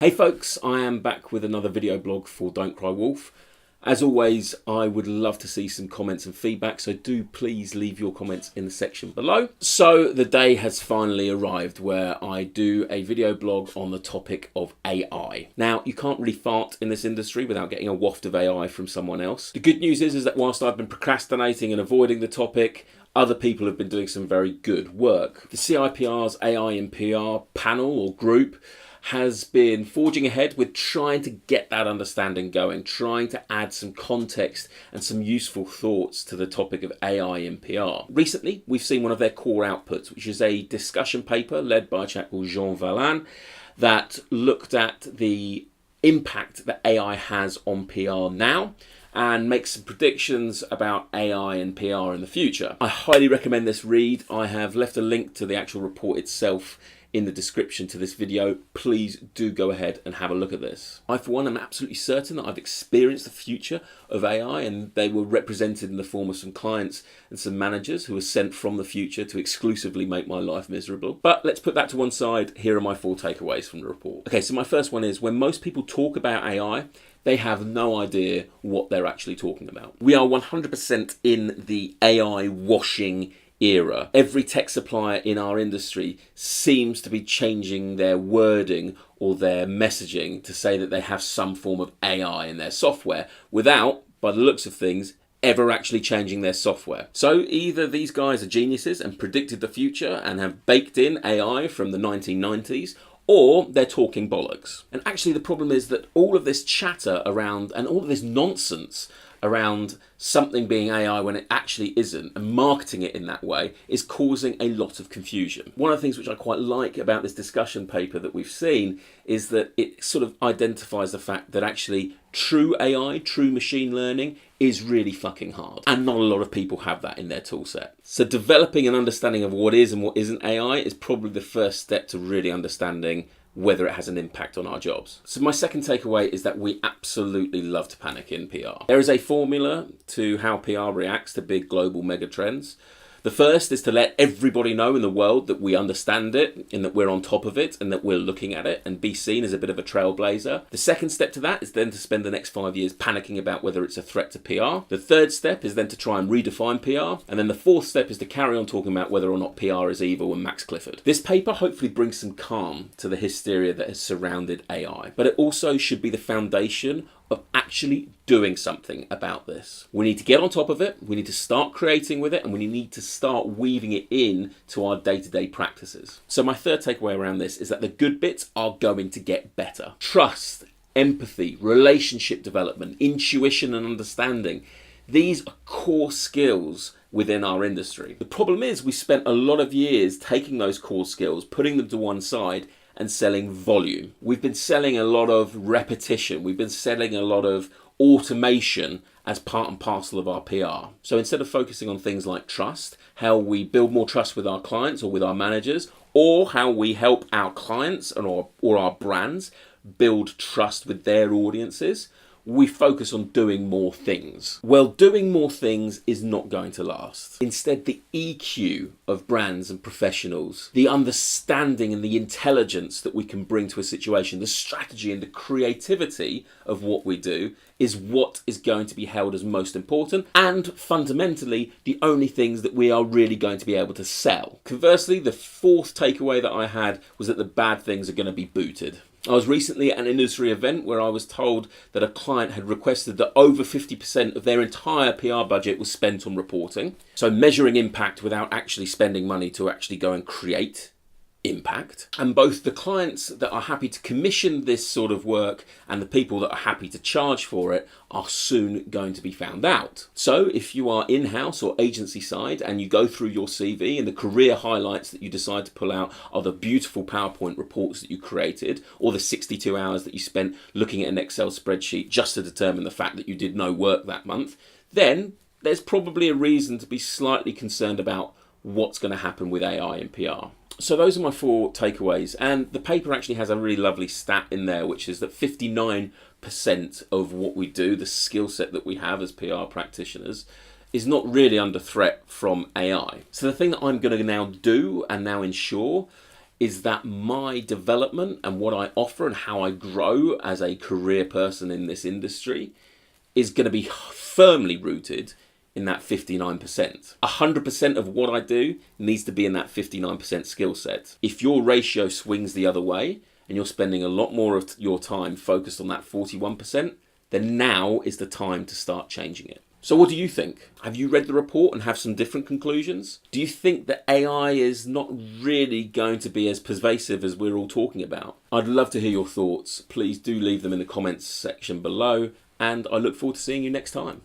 Hey folks, I am back with another video blog for Don't Cry Wolf. As always, I would love to see some comments and feedback, so do please leave your comments in the section below. So the day has finally arrived where I do a video blog on the topic of AI. Now, you can't really fart in this industry without getting a waft of AI from someone else. The good news is that whilst I've been procrastinating and avoiding the topic, other people have been doing some very good work. The CIPR's AIinPR panel or group has been forging ahead with trying to get that understanding going, trying to add some context and some useful thoughts to the topic of AI in PR. Recently, we've seen one of their core outputs, which is a discussion paper led by a chap called Jean Valin that looked at the impact that AI has on PR now and make some predictions about AI and PR in the future. I highly recommend this read. I have left a link to the actual report itself in the description to this video. Please do go ahead and have a look at this. I, for one, am absolutely certain that I've experienced the future of AI, and they were represented in the form of some clients and some managers who were sent from the future to exclusively make my life miserable. But let's put that to one side. Here are my 4 takeaways from the report. Okay, so my first one is when most people talk about AI, they have no idea what they're actually talking about. We are 100% in the AI washing era. Every tech supplier in our industry seems to be changing their wording or their messaging to say that they have some form of AI in their software without, by the looks of things, ever actually changing their software. So either these guys are geniuses and predicted the future and have baked in AI from the 1990s, or they're talking bollocks. And actually the problem is that all of this chatter around and all of this nonsense around something being AI when it actually isn't and marketing it in that way is causing a lot of confusion. One of the things which I quite like about this discussion paper that we've seen is that it sort of identifies the fact that actually true AI, true machine learning is really fucking hard. And not a lot of people have that in their tool set. So developing an understanding of what is and what isn't AI is probably the first step to really understanding whether it has an impact on our jobs. So my second takeaway is that we absolutely love to panic in PR. There is a formula to how PR reacts to big global mega trends. The first is to let everybody know in the world that we understand it and that we're on top of it and that we're looking at it and be seen as a bit of a trailblazer. The second step to that is then to spend the next 5 years panicking about whether it's a threat to PR. The third step is then to try and redefine PR. And then the fourth step is to carry on talking about whether or not PR is evil and Max Clifford. This paper hopefully brings some calm to the hysteria that has surrounded AI, but it also should be the foundation of actually doing something about this. We need to get on top of it, we need to start creating with it, and we need to start weaving it in to our day-to-day practices. So my third takeaway around this is that the good bits are going to get better. Trust, empathy, relationship development, intuition and understanding. These are core skills within our industry. The problem is we spent a lot of years taking those core skills, putting them to one side, and selling volume. We've been selling a lot of repetition. We've been selling a lot of automation as part and parcel of our PR. So instead of focusing on things like trust, how we build more trust with our clients or with our managers, or how we help our clients or our brands build trust with their audiences, we focus on doing more things. Well, doing more things is not going to last. Instead, the EQ of brands and professionals, the understanding and the intelligence that we can bring to a situation, the strategy and the creativity of what we do is what is going to be held as most important and fundamentally the only things that we are really going to be able to sell. Conversely, the fourth takeaway that I had was that the bad things are going to be booted. I was recently at an industry event where I was told that a client had requested that over 50% of their entire PR budget was spent on reporting. So measuring impact without actually spending money to actually go and create impact. And both the clients that are happy to commission this sort of work and the people that are happy to charge for it are soon going to be found out. So if you are in-house or agency side and you go through your CV and the career highlights that you decide to pull out are the beautiful PowerPoint reports that you created or the 62 hours that you spent looking at an Excel spreadsheet just to determine the fact that you did no work that month, then there's probably a reason to be slightly concerned about what's going to happen with AI in PR. So those are my 4 takeaways, and the paper actually has a really lovely stat in there, which is that 59% of what we do, the skill set that we have as PR practitioners, is not really under threat from AI. So the thing that I'm going to now do and now ensure is that my development and what I offer and how I grow as a career person in this industry is going to be firmly rooted in that 59%. 100% of what I do needs to be in that 59% skill set. If your ratio swings the other way and you're spending a lot more of your time focused on that 41%, then now is the time to start changing it. So what do you think? Have you read the report and have some different conclusions? Do you think that AI is not really going to be as pervasive as we're all talking about? I'd love to hear your thoughts. Please do leave them in the comments section below, and I look forward to seeing you next time.